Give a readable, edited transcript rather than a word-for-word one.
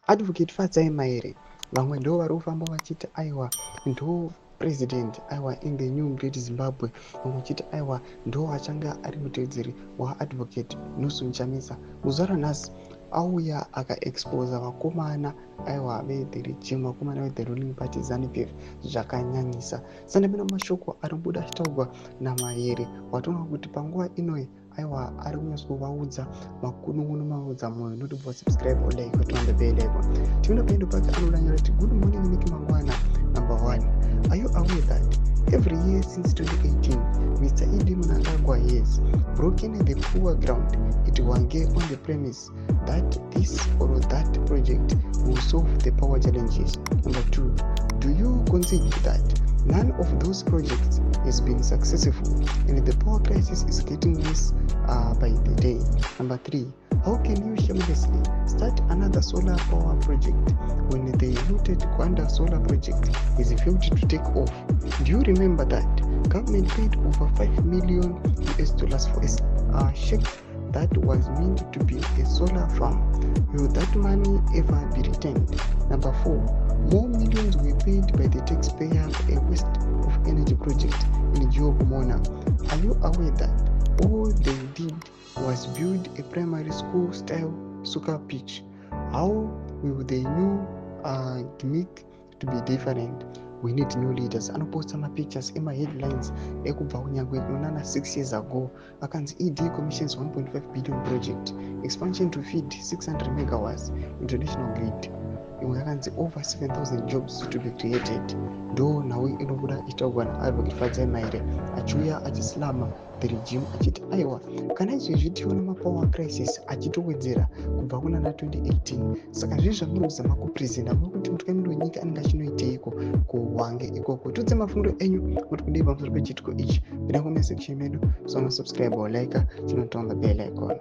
Advocate Fadzai Maire vamwe ndo vari kufamba vachiti aiwa ndo president aiwa in the new great Zimbabwe, vamwe vachiti aiwa ndo achanga ari mutevedzeri waadvocate Nelson Chamisa. Muzuva ranhasi auya akaexposa vakomana aiwa vethe regime, vakomana vethe ruling party ZANU-PF zvakanyanyisa. Sandamina mashoko ari kubuda achitaurwa naMaere watoona kuti panguva inoi aiwa ari kunyatsovaudza makunun'unu maudza mwoyo. Notobva subscribe or like kuti wanda bell icon. Tienda paendo pake anodanyira kuti good morning Nicky Mangwana. Number 1, are you aware that every year since 2018 Mr. Idi Mnangagwa has broken the poor ground? It will get on the premise that this or that project will solve the power challenges. Number 2, do you consider that none of those projects has been successful and the power crisis is getting worse by the day? Number 3, how can you shamelessly start another solar power project when the looted Kwanda solar project is failed to take off? Do you remember that government paid over $5 million for a check that was meant to be a solar farm? Will that money ever be returned? Number 4, more millions were paid by the taxpayer for a waste of energy project in Job Mona. Are you aware that all they did was build a primary school style soccer pitch? How will the new gimmick to be different? We need new leaders. Anoposta mapictures ema headlines ekubva kunyangwe kunana 6 years ago akanzi ED commissions 1.5 billion project expansion to feed 600 megawatts international grid. Imwe yakanzi over 7,000 jobs to be created. Ndo nawe inobuda itaugwa naAdvocate Fadzai Maire achiuya achislama the regime achiti aiwa kana izvezvi tiona mapower crisis achitowedzera kubva kunana 2018. Saka zvizvi zvamunozama kupresenta muri kuti mutungamiri wenyika anenge achinoiteiko kuhwange ikoko. Tudze mafundo enyu kuti kudii pamusoro pechitiko ichi. Pinda comment section medu, subscribe or like, chinotonga bell icon.